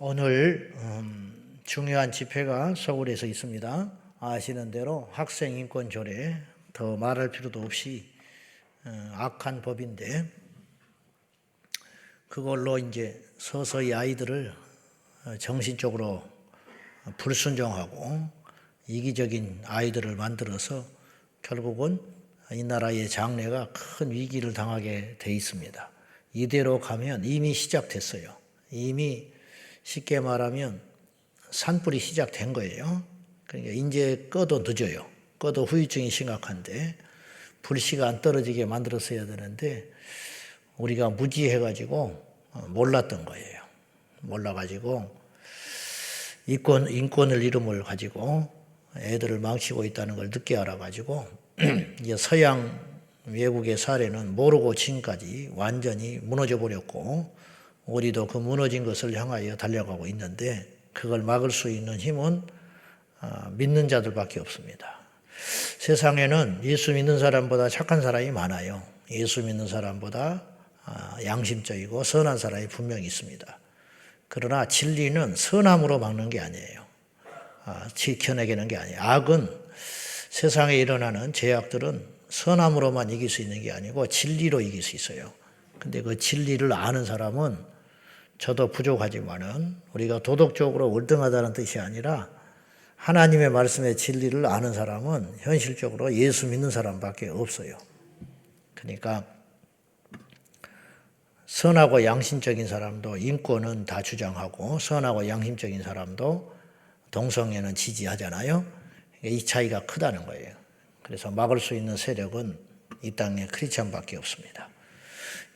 오늘 중요한 집회가 서울에서 있습니다. 아시는 대로 학생인권조례, 더 말할 필요도 없이 악한 법인데 그걸로 이제 서서히 아이들을 정신적으로 불순종하고 이기적인 아이들을 만들어서 결국은 이 나라의 장래가 큰 위기를 당하게 돼 있습니다. 이대로 가면 이미 시작됐어요. 이미 쉽게 말하면 산불이 시작된 거예요. 그러니까 이제 꺼도 늦어요. 꺼도 후유증이 심각한데 불씨가 안 떨어지게 만들었어야 되는데 우리가 무지해가지고 몰랐던 거예요. 몰라가지고 인권을 이름을 가지고 애들을 망치고 있다는 걸 늦게 알아가지고 이제 서양 외국의 사례는 모르고 지금까지 완전히 무너져 버렸고 우리도 그 무너진 것을 향하여 달려가고 있는데 그걸 막을 수 있는 힘은 믿는 자들밖에 없습니다. 세상에는 예수 믿는 사람보다 착한 사람이 많아요. 예수 믿는 사람보다 양심적이고 선한 사람이 분명히 있습니다. 그러나 진리는 선함으로 막는 게 아니에요. 지켜내는 게 아니에요. 악은 세상에 일어나는 죄악들은 선함으로만 이길 수 있는 게 아니고 진리로 이길 수 있어요. 근데 그 진리를 아는 사람은 저도 부족하지만은 우리가 도덕적으로 월등하다는 뜻이 아니라 하나님의 말씀의 진리를 아는 사람은 현실적으로 예수 믿는 사람밖에 없어요. 그러니까 선하고 양심적인 사람도 인권은 다 주장하고 선하고 양심적인 사람도 동성애는 지지하잖아요. 이 차이가 크다는 거예요. 그래서 막을 수 있는 세력은 이 땅에 크리스찬밖에 없습니다.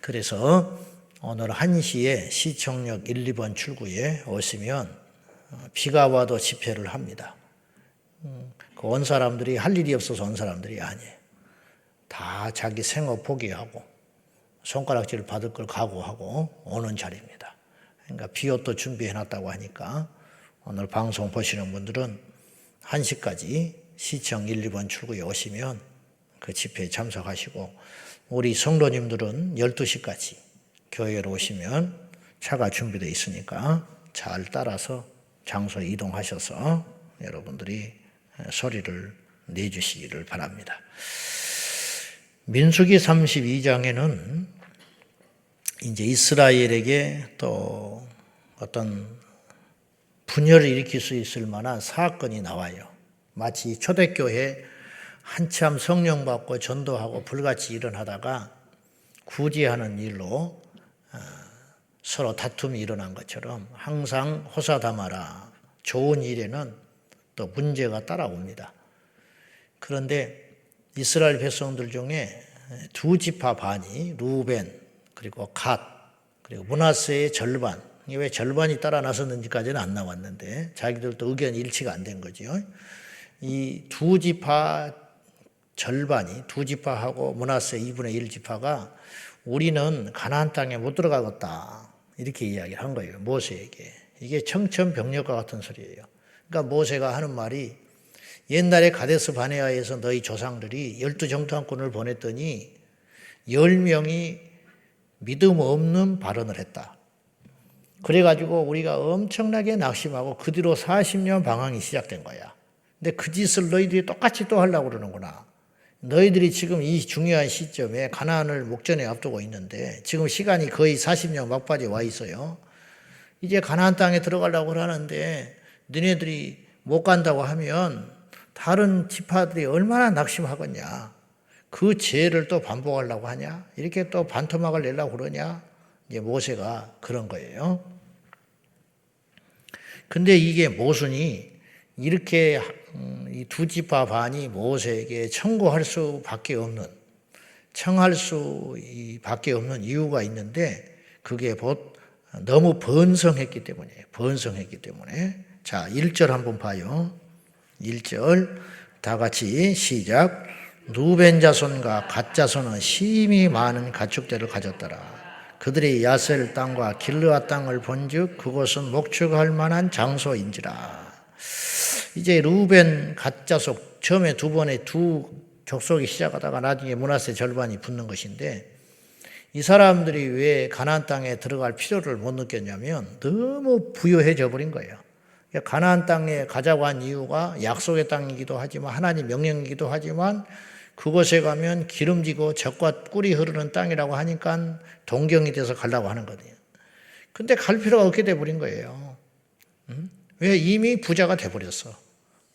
그래서 오늘 1시에 시청역 1, 2번 출구에 오시면 비가 와도 집회를 합니다. 그 온 사람들이 할 일이 없어서 온 사람들이 아니에요. 다 자기 생업 포기하고 손가락질 받을 걸 각오하고 오는 자리입니다. 그러니까 비옷도 준비해놨다고 하니까 오늘 방송 보시는 분들은 1시까지 시청 1, 2번 출구에 오시면 그 집회에 참석하시고 우리 성도님들은 12시까지 교회로 오시면 차가 준비되어 있으니까 잘 따라서 장소에 이동하셔서 여러분들이 소리를 내주시기를 바랍니다. 민수기 32장에는 이제 이스라엘에게 또 어떤 분열을 일으킬 수 있을 만한 사건이 나와요. 마치 초대교회 한참 성령 받고 전도하고 불같이 일어나다가 구제하는 일로 서로 다툼이 일어난 것처럼 항상 호사다마라 좋은 일에는 또 문제가 따라옵니다. 그런데 이스라엘 백성들 중에 두 지파 반이 루벤 그리고 갓 그리고 므낫세의 절반 이게 왜 절반이 따라 나섰는지까지는 안 나왔는데 자기들도 의견이 일치가 안 된 거죠. 이 두 지파 절반이 두 지파하고 므낫세 2분의 1 지파가 우리는 가나안 땅에 못 들어가겠다 이렇게 이야기를 한 거예요. 모세에게. 이게 청천벽력과 같은 소리예요. 그러니까 모세가 하는 말이 옛날에 가데스 바네아에서 너희 조상들이 12정탐꾼을 보냈더니 10명이 믿음 없는 발언을 했다. 그래가지고 우리가 엄청나게 낙심하고 그 뒤로 40년 방황이 시작된 거야. 근데 그 짓을 너희들이 똑같이 또 하려고 그러는구나. 너희들이 지금 이 중요한 시점에 가나안을 목전에 앞두고 있는데 지금 시간이 거의 40년 막바지에 와 있어요. 이제 가나안 땅에 들어가려고 하는데 너네들이 못 간다고 하면 다른 지파들이 얼마나 낙심하겠냐. 그 죄를 또 반복하려고 하냐. 이렇게 또 반토막을 내려고 그러냐. 이제 모세가 그런 거예요. 근데 이게 모순이 이렇게 이 두 지파 반이 모세에게 청할 수밖에 없는 이유가 있는데 그게 너무 번성했기 때문이에요. 자, 1절 한번 봐요. 1절 다 같이 시작. 루벤 자손과 갓 자손은 심히 많은 가축대를 가졌더라. 그들이 야셀 땅과 길르앗 땅을 본즉 그곳은 목축할 만한 장소인지라. 이제 루벤 갓 자손 처음에 두 번에 두 족속이 시작하다가 나중에 므낫세 절반이 붙는 것인데 이 사람들이 왜 가나안 땅에 들어갈 필요를 못 느꼈냐면 너무 부유해져 버린 거예요. 가나안 땅에 가자고 한 이유가 약속의 땅이기도 하지만 하나님 명령이기도 하지만 그곳에 가면 기름지고 젖과 꿀이 흐르는 땅이라고 하니까 동경이 돼서 가려고 하는 거예요. 근데 갈 필요가 없게 돼버린 거예요. 왜? 이미 부자가 돼버렸어.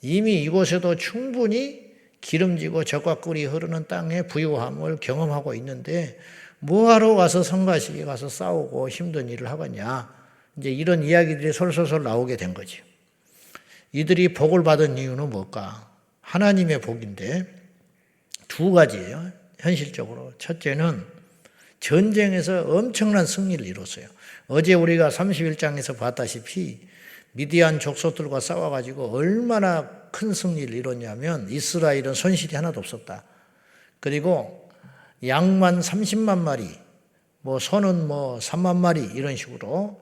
이미 이곳에도 충분히 기름지고 젖과 꿀이 흐르는 땅의 부유함을 경험하고 있는데 뭐하러 가서 성가시게 가서 싸우고 힘든 일을 하겠냐. 이제 이런 이야기들이 솔솔솔 나오게 된 거죠. 이들이 복을 받은 이유는 뭘까? 하나님의 복인데 두 가지예요. 현실적으로. 첫째는 전쟁에서 엄청난 승리를 이뤘어요. 어제 우리가 31장에서 봤다시피 미디안 족속들과 싸워가지고 얼마나 큰 승리를 이뤘냐면 이스라엘은 손실이 하나도 없었다. 그리고 양만 30만 마리, 소는 3만 마리 이런 식으로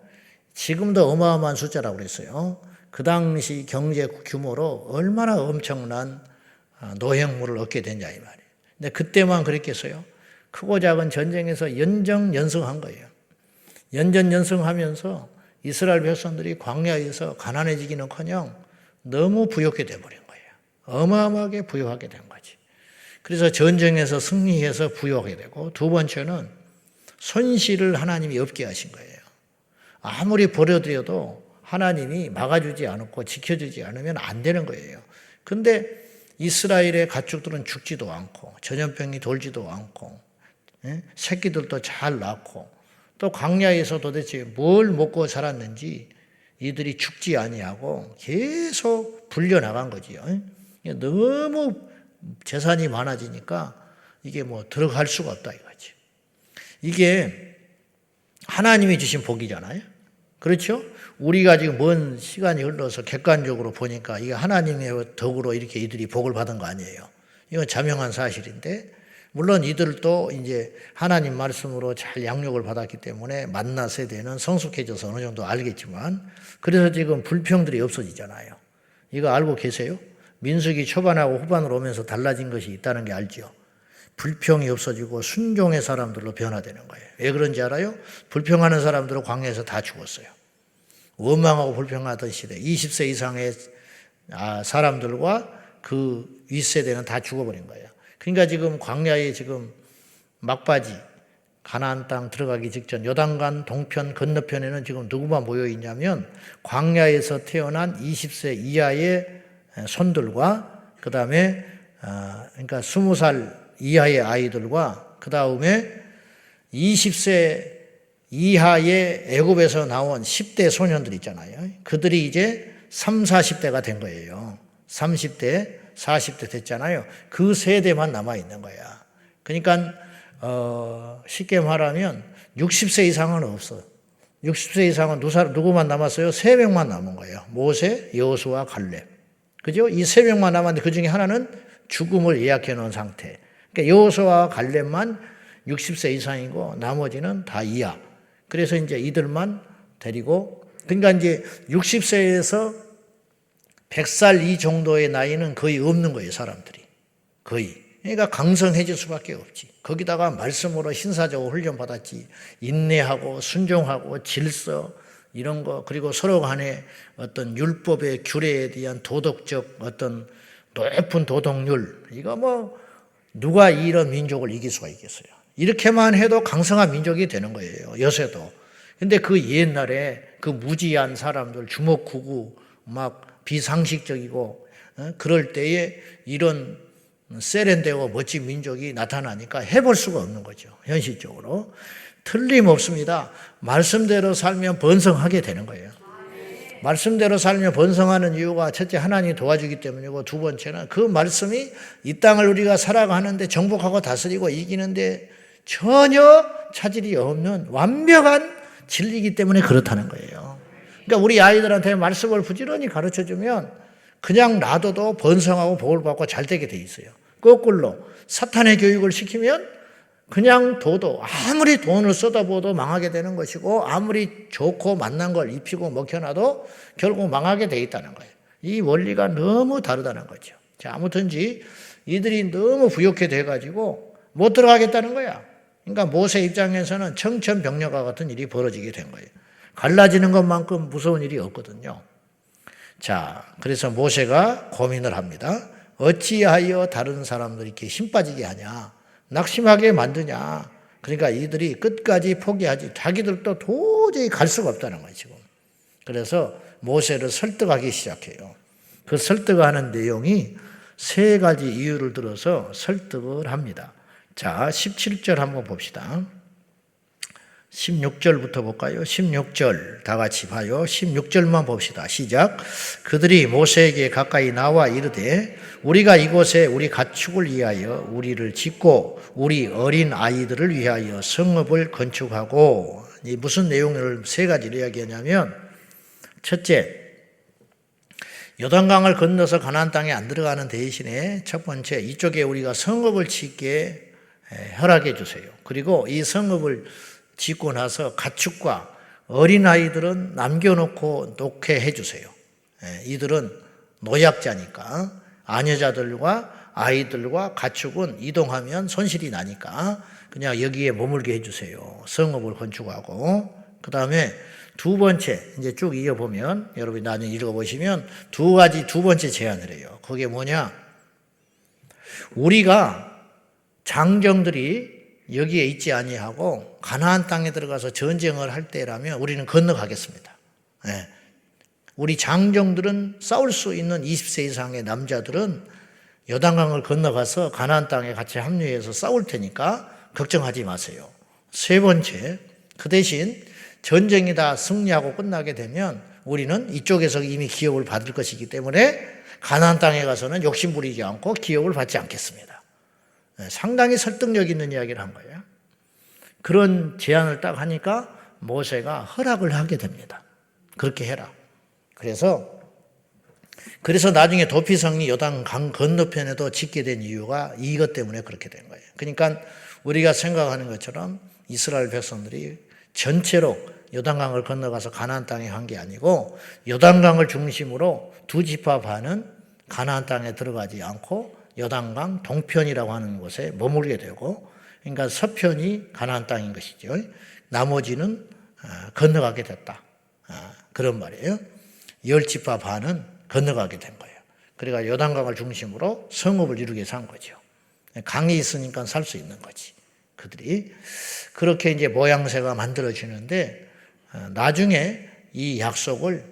지금도 어마어마한 숫자라고 그랬어요. 그 당시 경제 규모로 얼마나 엄청난 노획물을 얻게 됐냐 이 말이에요. 근데 그때만 그랬겠어요? 크고 작은 전쟁에서 연전연승한 거예요. 연전연승하면서 이스라엘 백성들이 광야에서 가난해지기는커녕 너무 부유하게 돼버린 거예요. 어마어마하게 부유하게 된 거지. 그래서 전쟁에서 승리해서 부유하게 되고 두 번째는 손실을 하나님이 없게 하신 거예요. 아무리 버려드려도 하나님이 막아주지 않고 지켜주지 않으면 안 되는 거예요. 근데 이스라엘의 가축들은 죽지도 않고 전염병이 돌지도 않고 새끼들도 잘 낳고 또 광야에서 도대체 뭘 먹고 자랐는지 이들이 죽지 아니하고 계속 불려나간 거지요. 너무 재산이 많아지니까 이게 들어갈 수가 없다 이거지. 이게 하나님이 주신 복이잖아요. 그렇죠? 우리가 지금 먼 시간이 흘러서 객관적으로 보니까 이게 하나님의 덕으로 이렇게 이들이 복을 받은 거 아니에요. 이건 자명한 사실인데 물론 이들도 이제 하나님 말씀으로 잘 양육을 받았기 때문에 만나 세대는 성숙해져서 어느 정도 알겠지만 그래서 지금 불평들이 없어지잖아요. 이거 알고 계세요? 민수기 초반하고 후반으로 오면서 달라진 것이 있다는 게 알죠. 불평이 없어지고 순종의 사람들로 변화되는 거예요. 왜 그런지 알아요? 불평하는 사람들은 광야에서 다 죽었어요. 원망하고 불평하던 시대 20세 이상의 사람들과 그 윗세대는 다 죽어버린 거예요. 그러니까 지금 광야에 지금 막바지 가나안 땅 들어가기 직전 요단강 동편 건너편에는 지금 누구만 모여 있냐면 광야에서 태어난 20세 이하의 손들과 그 다음에 그러니까 20살 이하의 아이들과 그 다음에 20세 이하의 애굽에서 나온 10대 소년들 있잖아요. 그들이 이제 3, 40대가 된 거예요. 30대, 40대 됐잖아요. 그 세대만 남아있는 거야. 그러니까 쉽게 말하면 60세 이상은 없어. 60세 이상은 누구만 남았어요? 3명만 남은 거예요. 모세, 여호수아, 갈렙. 그죠? 이 3명만 남았는데 그 중에 하나는 죽음을 예약해 놓은 상태. 그러니까 여호수아와 갈렙만 60세 이상이고 나머지는 다 이하. 그래서 이제 이들만 데리고 그러니까 이제 60세에서 100살 이 정도의 나이는 거의 없는 거예요, 사람들이. 거의. 그러니까 강성해질 수밖에 없지. 거기다가 말씀으로 신사적으로 훈련받았지. 인내하고 순종하고 질서 이런 거 그리고 서로 간에 어떤 율법의 규례에 대한 도덕적 어떤 높은 도덕률 이거 누가 이런 민족을 이길 수가 있겠어요. 이렇게만 해도 강성한 민족이 되는 거예요. 요새도. 근데 그 옛날에 그 무지한 사람들 주먹구구 막 비상식적이고 그럴 때에 이런 세련되고 멋진 민족이 나타나니까 해볼 수가 없는 거죠. 현실적으로. 틀림없습니다. 말씀대로 살면 번성하게 되는 거예요. 말씀대로 살면 번성하는 이유가 첫째 하나님이 도와주기 때문이고 두 번째는 그 말씀이 이 땅을 우리가 살아가는데 정복하고 다스리고 이기는데 전혀 차질이 없는 완벽한 진리이기 때문에 그렇다는 거예요. 그러니까 우리 아이들한테 말씀을 부지런히 가르쳐주면 그냥 놔둬도 번성하고 복을 받고 잘 되게 돼 있어요. 거꾸로 사탄의 교육을 시키면 그냥 둬도 아무리 돈을 쏟아부어도 망하게 되는 것이고 아무리 좋고 맛난 걸 입히고 먹혀놔도 결국 망하게 돼 있다는 거예요. 이 원리가 너무 다르다는 거죠. 자, 아무튼지 이들이 너무 부욕해 돼가지고 못 들어가겠다는 거야. 그러니까 모세 입장에서는 청천벽력과 같은 일이 벌어지게 된 거예요. 갈라지는 것만큼 무서운 일이 없거든요. 자, 그래서 모세가 고민을 합니다. 어찌하여 다른 사람들이 이렇게 힘 빠지게 하냐? 낙심하게 만드냐? 그러니까 이들이 끝까지 포기하지, 자기들도 도저히 갈 수가 없다는 거예요, 지금. 그래서 모세를 설득하기 시작해요. 그 설득하는 내용이 세 가지 이유를 들어서 설득을 합니다. 자, 17절 한번 봅시다. 16절부터 볼까요? 16절 다 같이 봐요. 16절만 봅시다. 시작. 그들이 모세에게 가까이 나와 이르되 우리가 이곳에 우리 가축을 위하여 우리를 짓고 우리 어린 아이들을 위하여 성읍을 건축하고, 이 무슨 내용을 세 가지를 이야기하냐면, 첫째, 요단강을 건너서 가나안 땅에 안 들어가는 대신에 첫 번째, 이쪽에 우리가 성읍을 짓게 허락해 주세요. 그리고 이 성읍을 짓고 나서 가축과 어린아이들은 남겨놓고 놓게 해주세요. 이들은 노약자니까 아녀자들과 아이들과 가축은 이동하면 손실이 나니까 그냥 여기에 머물게 해주세요. 성읍을 건축하고, 그 다음에 두 번째, 이제 쭉 이어보면 여러분이 나중에 읽어보시면 두 번째 제안을 해요. 그게 뭐냐? 우리가 장정들이 여기에 있지 아니하고 가나안 땅에 들어가서 전쟁을 할 때라면 우리는 건너가겠습니다. 우리 장정들은 싸울 수 있는 20세 이상의 남자들은 요단강을 건너가서 가나안 땅에 같이 합류해서 싸울 테니까 걱정하지 마세요. 세 번째, 그 대신 전쟁이 다 승리하고 끝나게 되면 우리는 이쪽에서 이미 기업을 받을 것이기 때문에 가나안 땅에 가서는 욕심 부리지 않고 기업을 받지 않겠습니다. 상당히 설득력 있는 이야기를 한 거예요. 그런 제안을 딱 하니까 모세가 허락을 하게 됩니다. 그렇게 해라. 그래서 나중에 도피성이 요단강 건너편에도 짓게 된 이유가 이것 때문에 그렇게 된 거예요. 그러니까 우리가 생각하는 것처럼 이스라엘 백성들이 전체로 요단강을 건너가서 가나안 땅에 간 게 아니고 요단강을 중심으로 두 지파 반은 가나안 땅에 들어가지 않고 요단강 동편이라고 하는 곳에 머물게 되고, 그러니까 서편이 가나안 땅인 것이죠. 나머지는 건너가게 됐다. 그런 말이에요. 10지파 반은 건너가게 된 거예요. 그러니까 요단강을 중심으로 성읍을 이루게 산 거죠. 강이 있으니까 살 수 있는 거지. 그들이 그렇게 이제 모양새가 만들어지는데, 나중에 이 약속을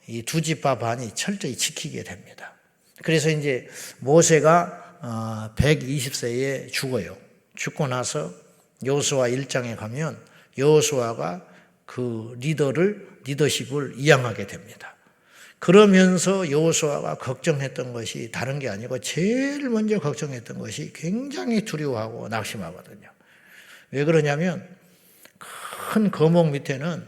이 두 지파 반이 철저히 지키게 됩니다. 그래서 이제 모세가 120세에 죽어요. 죽고 나서 여호수아 1장에 가면 여호수아가 그 리더십을 이양하게 됩니다. 그러면서 여호수아가 걱정했던 것이 다른 게 아니고 제일 먼저 걱정했던 것이 굉장히 두려워하고 낙심하거든요. 왜 그러냐면 큰 거목 밑에는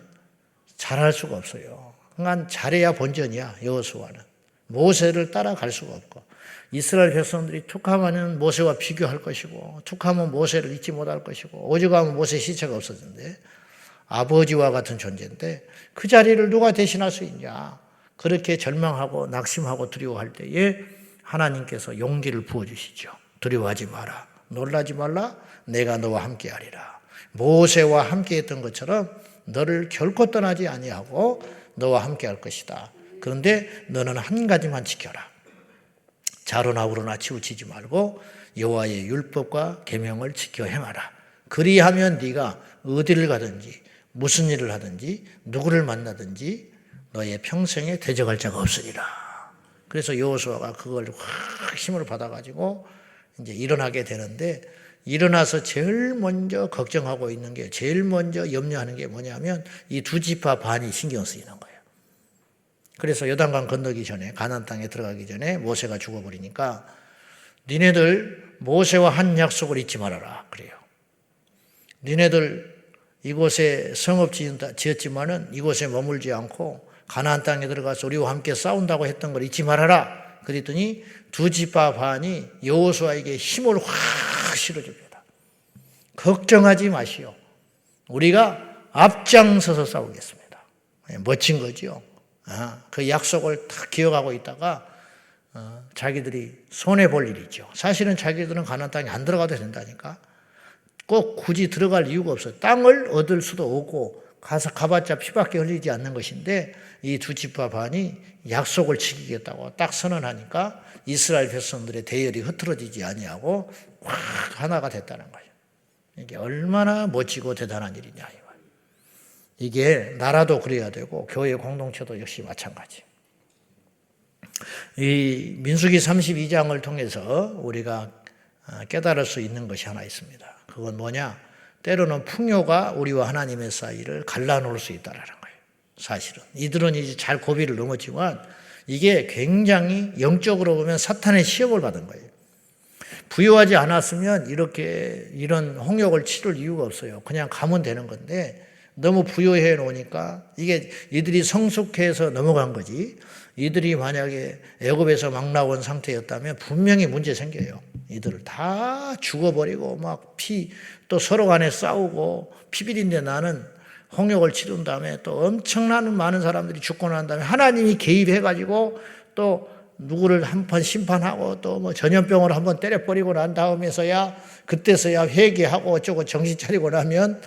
잘할 수가 없어요. 그러니까 잘해야 본전이야, 여호수아는. 모세를 따라갈 수가 없고, 이스라엘 백성들이 툭하면 모세와 비교할 것이고, 툭하면 모세를 잊지 못할 것이고, 오죽하면 모세 시체가 없어진대. 아버지와 같은 존재인데 그 자리를 누가 대신할 수 있냐. 그렇게 절망하고 낙심하고 두려워할 때에 하나님께서 용기를 부어주시죠. 두려워하지 마라. 놀라지 말라. 내가 너와 함께하리라. 모세와 함께했던 것처럼 너를 결코 떠나지 아니하고 너와 함께할 것이다. 그런데 너는 한 가지만 지켜라. 좌로나 우로나 치우치지 말고 여호와의 율법과 계명을 지켜 행하라. 그리하면 네가 어디를 가든지 무슨 일을 하든지 누구를 만나든지 너의 평생에 대적할 자가 없으리라. 그래서 여호수아가 그걸 확 힘을 받아가지고 이제 일어나게 되는데, 일어나서 제일 먼저 걱정하고 있는 게, 제일 먼저 염려하는 게 뭐냐면 이 두 지파 반이 신경 쓰이는 거예요. 그래서 요단강 건너기 전에, 가나안 땅에 들어가기 전에 모세가 죽어버리니까 니네들 모세와 한 약속을 잊지 말아라 그래요. 니네들 이곳에 성읍 지었지만은 이곳에 머물지 않고 가나안 땅에 들어가서 우리와 함께 싸운다고 했던 걸 잊지 말아라. 그랬더니 두 지파 반이 여호수아에게 힘을 확 실어줍니다. 걱정하지 마시오. 우리가 앞장서서 싸우겠습니다. 멋진 거죠. 그 약속을 다 기억하고 있다가 자기들이 손해볼 일이죠. 사실은 자기들은 가나안 땅에 안 들어가도 된다니까. 꼭 굳이 들어갈 이유가 없어요. 땅을 얻을 수도 없고 가서 가봤자 피밖에 흘리지 않는 것인데 이 두 지파 반이 약속을 지키겠다고 딱 선언하니까 이스라엘 백성들의 대열이 흐트러지지 아니하고 확 하나가 됐다는 거예요. 이게 얼마나 멋지고 대단한 일이냐. 이게 나라도 그래야 되고 교회 공동체도 역시 마찬가지. 이 민수기 32장을 통해서 우리가 깨달을 수 있는 것이 하나 있습니다. 그건 뭐냐? 때로는 풍요가 우리와 하나님의 사이를 갈라놓을 수 있다는 거예요. 사실은 이들은 이제 잘 고비를 넘었지만 이게 굉장히 영적으로 보면 사탄의 시험을 받은 거예요. 부유하지 않았으면 이런 홍역을 치를 이유가 없어요. 그냥 가면 되는 건데 너무 부유해 놓으니까 이게 이들이 성숙해서 넘어간 거지. 이들이 만약에 애굽에서 막 나온 상태였다면 분명히 문제 생겨요. 이들을 다 죽어버리고 막 또 서로 간에 싸우고 피비린내 나는 홍역을 치른 다음에 또 엄청난 많은 사람들이 죽고 난 다음에 하나님이 개입해가지고 또 누구를 한번 심판하고 또 뭐 전염병으로 한번 때려버리고 난 다음에서야 그때서야 회개하고 어쩌고 정신 차리고 나면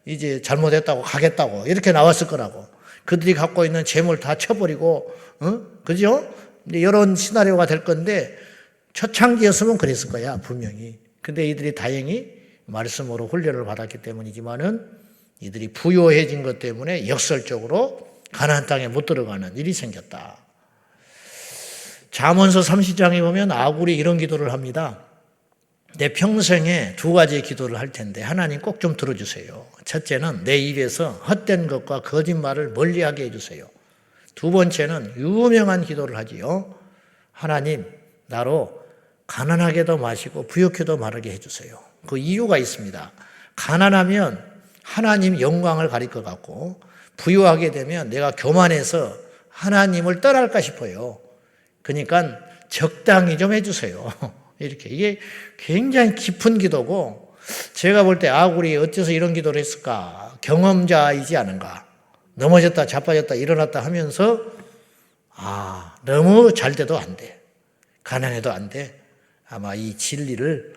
이제 잘못했다고 가겠다고 이렇게 나왔을 거라고. 그들이 갖고 있는 재물 다 쳐버리고, 그죠? 이런 시나리오가 될 건데 초창기였으면 그랬을 거야 분명히. 근데 이들이 다행히 말씀으로 훈련을 받았기 때문이지만은 이들이 부요해진 것 때문에 역설적으로 가나안 땅에 못 들어가는 일이 생겼다. 잠언서 30장에 보면 아굴이 이런 기도를 합니다. 내 평생에 두 가지의 기도를 할 텐데 하나님 꼭 좀 들어주세요. 첫째는 내 입에서 헛된 것과 거짓말을 멀리하게 해주세요. 두 번째는 유명한 기도를 하지요. 하나님 나로 가난하게도 마시고 부욕해도 마르게 해주세요. 그 이유가 있습니다. 가난하면 하나님 영광을 가릴 것 같고 부유하게 되면 내가 교만해서 하나님을 떠날까 싶어요. 그러니까 적당히 좀 해주세요. 이렇게 이게 굉장히 깊은 기도고 제가 볼 때 아굴이 어째서 이런 기도를 했을까? 경험자이지 않은가? 넘어졌다 자빠졌다 일어났다 하면서 너무 잘 돼도 안 돼. 가난해도 안 돼. 아마 이 진리를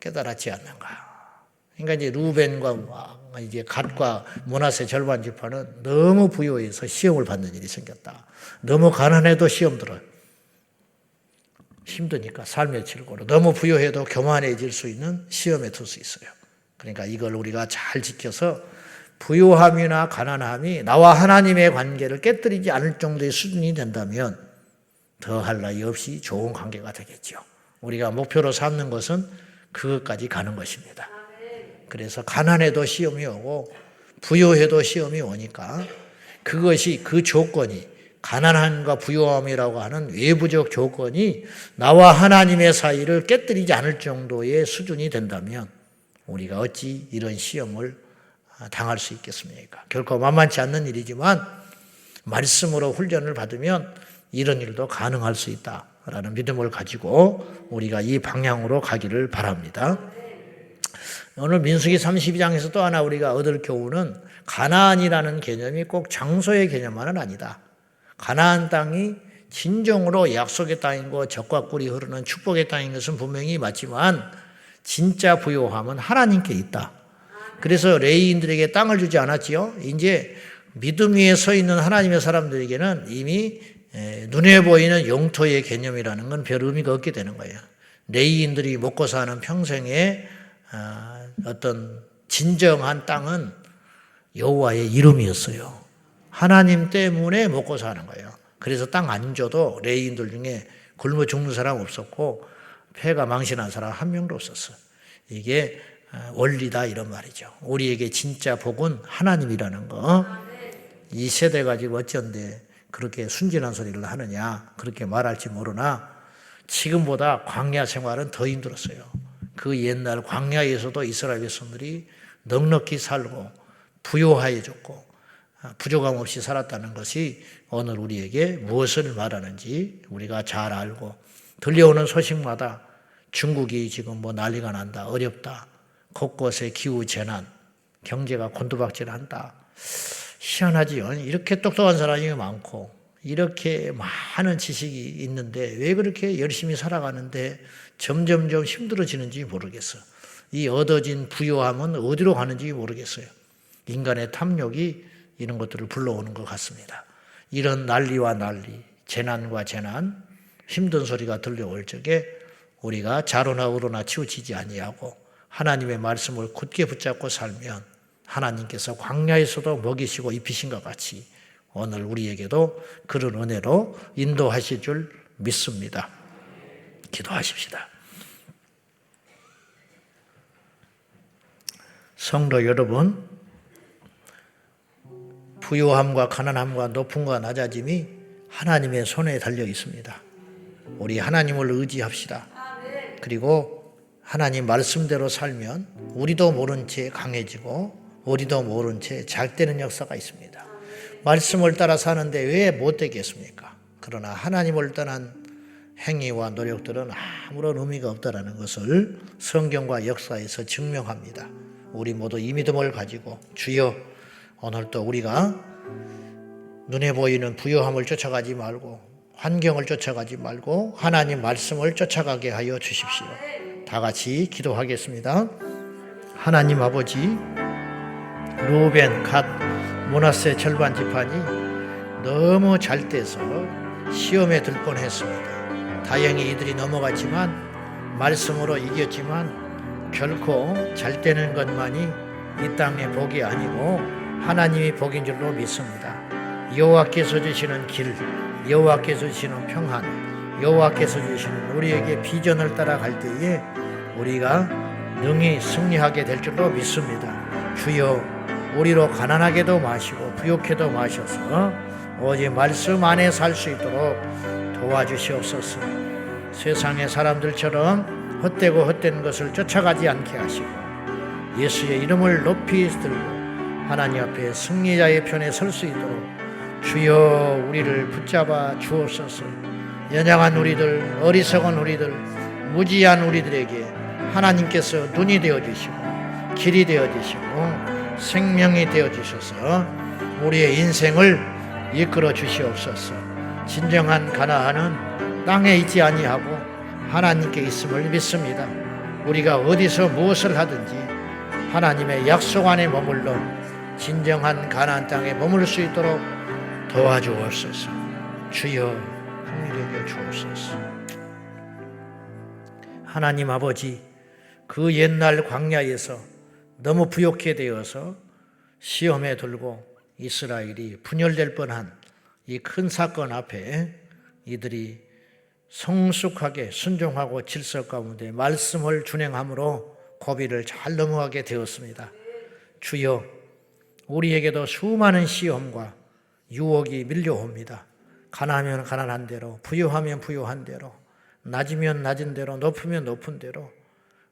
깨달았지 않는가. 그러니까 이제 루벤과 이제 갓과 므낫세 절반 지파는 너무 부유해서 시험을 받는 일이 생겼다. 너무 가난해도 시험 들어요. 힘드니까 삶의 질고로 너무 부유해도 교만해질 수 있는 시험에 들 수 있어요. 그러니까 이걸 우리가 잘 지켜서 부유함이나 가난함이 나와 하나님의 관계를 깨뜨리지 않을 정도의 수준이 된다면 더할 나위 없이 좋은 관계가 되겠죠. 우리가 목표로 삼는 것은 그것까지 가는 것입니다. 그래서 가난해도 시험이 오고 부유해도 시험이 오니까 그것이 그 조건이 가난함과 부유함이라고 하는 외부적 조건이 나와 하나님의 사이를 깨뜨리지 않을 정도의 수준이 된다면 우리가 어찌 이런 시험을 당할 수 있겠습니까? 결코 만만치 않는 일이지만 말씀으로 훈련을 받으면 이런 일도 가능할 수 있다라는 믿음을 가지고 우리가 이 방향으로 가기를 바랍니다. 오늘 민수기 32장에서 또 하나 우리가 얻을 교훈은 가나안이라는 개념이 꼭 장소의 개념만은 아니다. 가나안 땅이 진정으로 약속의 땅이고 젖과 꿀이 흐르는 축복의 땅인 것은 분명히 맞지만 진짜 부요함은 하나님께 있다. 그래서 레위인들에게 땅을 주지 않았지요. 이제 믿음 위에 서 있는 하나님의 사람들에게는 이미 눈에 보이는 영토의 개념이라는 건 별 의미가 없게 되는 거예요. 레위인들이 먹고 사는 평생의 어떤 진정한 땅은 여호와의 이름이었어요. 하나님 때문에 먹고 사는 거예요. 그래서 땅 안 줘도 레위인들 중에 굶어 죽는 사람 없었고 폐가 망신한 사람 한 명도 없었어요. 이게 원리다 이런 말이죠. 우리에게 진짜 복은 하나님이라는 거. 이 세대가 지금 어쩐데 그렇게 순진한 소리를 하느냐 그렇게 말할지 모르나 지금보다 광야 생활은 더 힘들었어요. 그 옛날 광야에서도 이스라엘 백성들이 넉넉히 살고 부요하여졌고 부족함 없이 살았다는 것이 오늘 우리에게 무엇을 말하는지 우리가 잘 알고 들려오는 소식마다 중국이 지금 뭐 난리가 난다, 어렵다, 곳곳에 기후재난, 경제가 곤두박질한다. 희한하지요. 이렇게 똑똑한 사람이 많고 이렇게 많은 지식이 있는데 왜 그렇게 열심히 살아가는데 점점점 힘들어지는지 모르겠어. 이 얻어진 부요함은 어디로 가는지 모르겠어요. 인간의 탐욕이 이런 것들을 불러오는 것 같습니다. 이런 난리와 난리, 재난과 재난, 힘든 소리가 들려올 적에 우리가 좌로나 우로나 치우치지 아니하고 하나님의 말씀을 굳게 붙잡고 살면 하나님께서 광야에서도 먹이시고 입히신 것 같이 오늘 우리에게도 그런 은혜로 인도하실 줄 믿습니다. 기도하십시다. 성도 여러분, 부요함과 가난함과 높음과 낮아짐이 하나님의 손에 달려 있습니다. 우리 하나님을 의지합시다. 그리고 하나님 말씀대로 살면 우리도 모른 채 강해지고 우리도 모른 채 잘되는 역사가 있습니다. 말씀을 따라 사는데 왜 못되겠습니까? 그러나 하나님을 떠난 행위와 노력들은 아무런 의미가 없다는 것을 성경과 역사에서 증명합니다. 우리 모두 이 믿음을 가지고 주여 오늘도 우리가 눈에 보이는 부요함을 쫓아가지 말고 환경을 쫓아가지 말고 하나님 말씀을 쫓아가게 하여 주십시오. 다 같이 기도하겠습니다. 하나님 아버지, 루벤, 갓, 므낫세 절반 지파니 너무 잘 돼서 시험에 들 뻔했습니다. 다행히 이들이 넘어갔지만 말씀으로 이겼지만 결코 잘 되는 것만이 이 땅의 복이 아니고 하나님이 복인 줄로 믿습니다. 여호와께서 주시는 길, 여호와께서 주시는 평안, 여호와께서 주시는 우리에게 비전을 따라갈 때에 우리가 능히 승리하게 될 줄로 믿습니다. 주여 우리로 가난하게도 마시고 부욕해도 마셔서 오직 말씀 안에 살 수 있도록 도와주시옵소서. 세상의 사람들처럼 헛되고 헛된 것을 쫓아가지 않게 하시고 예수의 이름을 높이 들고 하나님 앞에 승리자의 편에 설 수 있도록 주여 우리를 붙잡아 주옵소서. 연약한 우리들, 어리석은 우리들, 무지한 우리들에게 하나님께서 눈이 되어주시고 길이 되어주시고 생명이 되어주셔서 우리의 인생을 이끌어 주시옵소서. 진정한 가나안은 땅에 있지 아니하고 하나님께 있음을 믿습니다. 우리가 어디서 무엇을 하든지 하나님의 약속 안에 머물러 진정한 가나안 땅에 머물 수 있도록 도와주옵소서. 주여 긍휼히 여겨 주옵소서. 하나님 아버지, 그 옛날 광야에서 너무 부욕해 되어서 시험에 들고 이스라엘이 분열될 뻔한 이 큰 사건 앞에 이들이 성숙하게 순종하고 질서 가운데 말씀을 준행함으로 고비를 잘 넘어가게 되었습니다. 주여 우리에게도 수많은 시험과 유혹이 밀려옵니다. 가난하면 가난한 대로, 부유하면 부유한 대로, 낮으면 낮은 대로, 높으면 높은 대로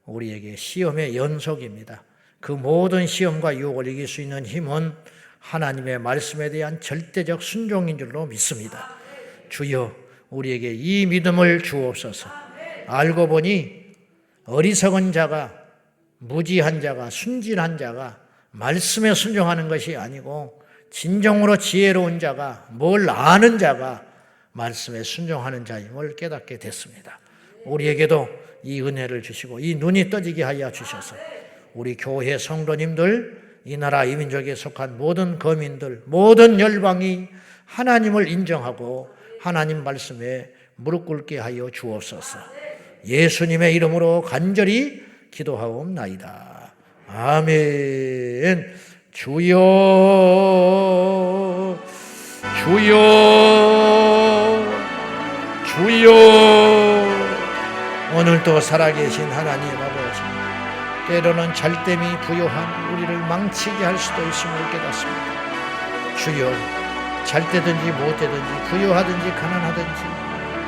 우리에게 시험의 연속입니다. 그 모든 시험과 유혹을 이길 수 있는 힘은 하나님의 말씀에 대한 절대적 순종인 줄로 믿습니다. 주여 우리에게 이 믿음을 주옵소서. 알고 보니 어리석은 자가, 무지한 자가, 순진한 자가 말씀에 순종하는 것이 아니고 진정으로 지혜로운 자가, 뭘 아는 자가 말씀에 순종하는 자임을 깨닫게 됐습니다. 우리에게도 이 은혜를 주시고 이 눈이 떠지게 하여 주셔서 우리 교회 성도님들, 이 나라 이 민족에 속한 모든 거민들, 모든 열방이 하나님을 인정하고 하나님 말씀에 무릎 꿇게 하여 주옵소서. 예수님의 이름으로 간절히 기도하옵나이다. 아멘. 주여, 주여, 주여. 오늘도 살아계신 하나님 아버지, 때로는 잘됨이 부요한 우리를 망치게 할 수도 있음을 깨닫습니다. 주여, 잘되든지 못되든지 부유하든지 가난하든지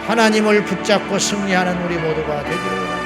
하나님을 붙잡고 승리하는 우리 모두가 되기를